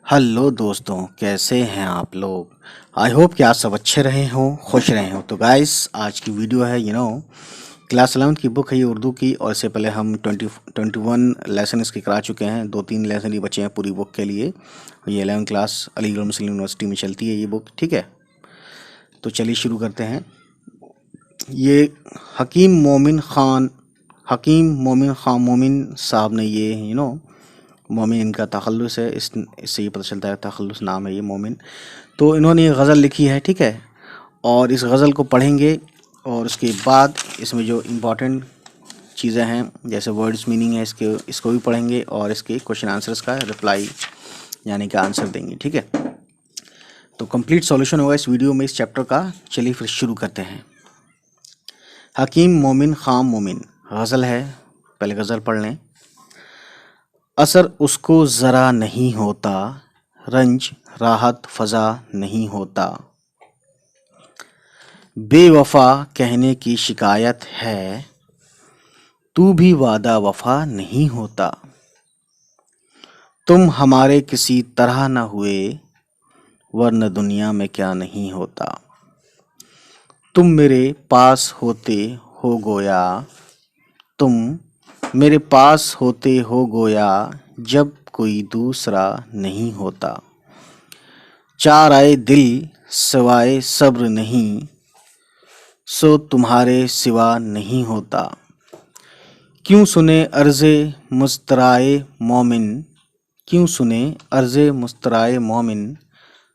Hello दोस्तों, कैसे हैं आप लोग। आई होप कि आप सब अच्छे रहे हों, खुश रहे हों। तो गाइस, आज की वीडियो है क्लास 11 की बुक है ये उर्दू की। और इससे पहले हम 21 लेसन इसके करा चुके हैं। 2-3 लेसन ही बचे हैं पूरी बुक के लिए। ये 11 क्लास अलीगढ़ मुस्लिम यूनिवर्सिटी में चलती है ये बुक, ठीक है। तो चलिए शुरू करते हैं। ये हकीम मोमिन ख़ान मोमिन साहब ने ये मोमिन इनका तखल्लुस है। इससे ये पता चलता है तखल्लुस नाम है ये मोमिन। तो इन्होंने ये गज़ल लिखी है, ठीक है। और इस गज़ल को पढ़ेंगे और उसके बाद इसमें जो इम्पॉर्टेंट चीज़ें हैं जैसे वर्ड्स मीनिंग है इसको भी पढ़ेंगे और इसके क्वेश्चन आंसर्स का रिप्लाई यानी कि आंसर देंगे, ठीक है। तो कंप्लीट सॉल्यूशन होगा इस वीडियो में इस चैप्टर का। चलिए फिर शुरू करते हैं। हकीम मोमिन ख़ान मोमिन गज़ल है, पहले गज़ल पढ़ लें। असर उसको ज़रा नहीं होता, रंज राहत फ़ज़ा नहीं होता। बेवफ़ा कहने की शिकायत है, तू भी वादा वफ़ा नहीं होता। तुम हमारे किसी तरह न हुए, वरना दुनिया में क्या नहीं होता। तुम मेरे पास होते हो गोया, तुम मेरे पास होते हो गोया, जब कोई दूसरा नहीं होता। चार आए दिल सिवाय सब्र नहीं, सो तुम्हारे सिवा नहीं होता। क्यों सुने अर्ज़े मुस्तराए मोमिन, क्यों सुने अर्ज़े मुस्तराए मोमिन,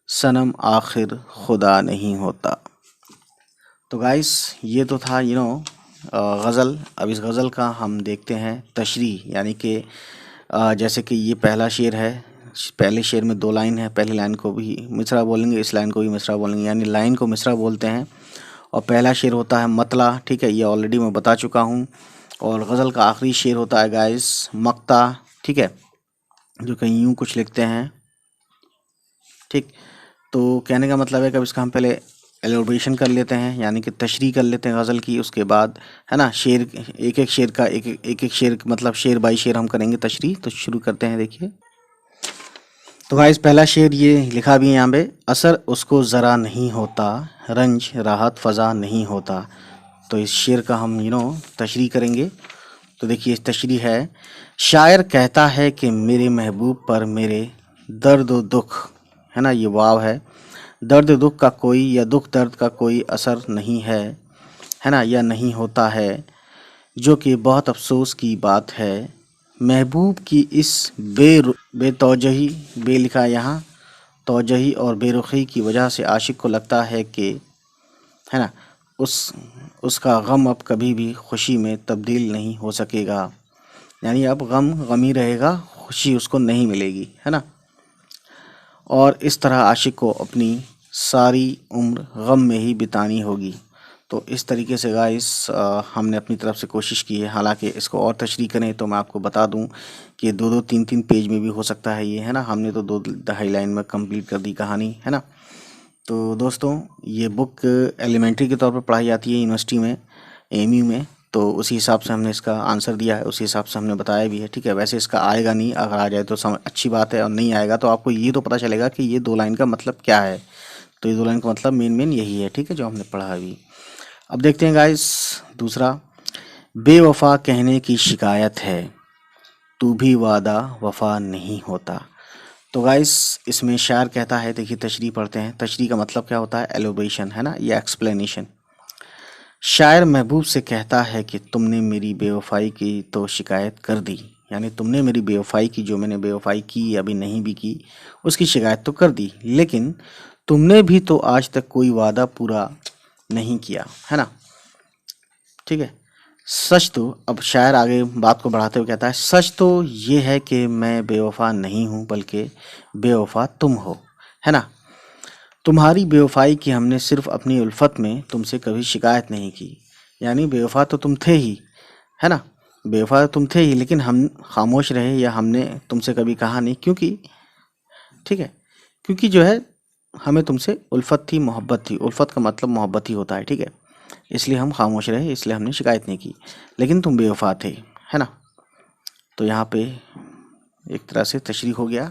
सनम आखिर खुदा नहीं होता। तो गाइस, ये तो था गज़ल। अब इस गज़ल का हम देखते हैं तशरीह, यानी कि जैसे कि ये पहला शेर है। पहले शेर में 2 लाइन है। पहली लाइन को भी मिसरा बोलेंगे, इस लाइन को भी मिसरा बोलेंगे, यानी लाइन को मिसरा बोलते हैं। और पहला शेर होता है मतला, ठीक है, ये ऑलरेडी मैं बता चुका हूँ। और गज़ल का आखिरी शेर होता है गाइस मक्ता, ठीक है, जो कहीं यूँ कुछ लिखते हैं, ठीक। तो कहने का मतलब है कि अब इसका हम पहले एलोब्रेशन कर लेते हैं, यानी कि तशरीह कर लेते हैं गज़ल की। उसके बाद है ना शेर, एक एक शेर का एक शेर मतलब शेर बाई शेर हम करेंगे तशरीह। तो शुरू करते हैं। देखिए, तो गाइस पहला शेर ये लिखा भी है यहाँ पे, असर उसको ज़रा नहीं होता, रंज राहत फ़ज़ा नहीं होता। तो इस शेर का हम तशरीह करेंगे। तो देखिए इस तशरीह है, शायर कहता है कि मेरे महबूब पर मेरे दर्द व दुख, है ना, ये वाव है, दर्द दुख का कोई या दुख दर्द का कोई असर नहीं है ना, या नहीं होता है, जो कि बहुत अफसोस की बात है। महबूब की इस बेतौजही, बे लिखा यहाँ, तौजही और बेरुखी की वजह से आशिक को लगता है कि है ना उसका गम अब कभी भी खुशी में तब्दील नहीं हो सकेगा। यानी अब गम ही रहेगा, खुशी उसको नहीं मिलेगी, है ना। और इस तरह आशिक को अपनी सारी उम्र गम में ही बितानी होगी। तो इस तरीके से गाइस हमने अपनी तरफ से कोशिश की है। हालांकि इसको और तशरीह करें तो मैं आपको बता दूं कि 2-2, 3-3 पेज में भी हो सकता है ये, है ना। हमने तो 2-2.5 लाइन में कंप्लीट कर दी कहानी, है ना। तो दोस्तों, ये बुक एलिमेंट्री के तौर पर पढ़ाई जाती है यूनिवर्सिटी में, एमयू में। तो उसी हिसाब से हमने इसका आंसर दिया है, उसी हिसाब से हमने बताया भी है, ठीक है। वैसे इसका आएगा नहीं, अगर आ जाए तो अच्छी बात है, और नहीं आएगा तो आपको ये तो पता चलेगा कि ये 2 लाइन का मतलब क्या है। तो ये 2 लाइन का मतलब मेन यही है, ठीक है, जो हमने पढ़ा अभी। अब देखते हैं गाइस दूसरा, बेवफा कहने की शिकायत है, तू भी वादा वफा नहीं होता। तो गाइस इसमें शायर कहता है, देखिए तशरीह पढ़ते हैं। तशरीह का मतलब क्या होता है, एलोब्रेशन, है ना, या एक्सप्लेनेशन। शायर महबूब से कहता है कि तुमने मेरी बेवफाई की तो शिकायत कर दी, यानी तुमने मेरी बेवफाई की, जो मैंने बेवफाई की अभी नहीं भी की, उसकी शिकायत तो कर दी, लेकिन तुमने भी तो आज तक कोई वादा पूरा नहीं किया, है ना, ठीक है। सच तो, अब शायर आगे बात को बढ़ाते हुए कहता है, सच तो ये है कि मैं बेवफा नहीं हूँ, बल्कि बेवफा तुम हो, है ना। तुम्हारी बेवफाई की हमने सिर्फ अपनी उल्फत में तुमसे कभी शिकायत नहीं की। यानी बेवफा तो तुम थे ही, है ना, बेवफा तो तुम थे ही, लेकिन हम खामोश रहे, या हमने तुमसे कभी कहा नहीं, क्योंकि, ठीक है, क्योंकि जो है हमें तुमसे उल्फत थी, मोहब्बत थी। उल्फत का मतलब मोहब्बत ही होता है, ठीक है। इसलिए हम खामोश रहे, इसलिए हमने शिकायत नहीं की, लेकिन तुम बेवफा थे, है ना। तो यहाँ पे एक तरह से तशरीह हो गया,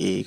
1،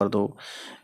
2،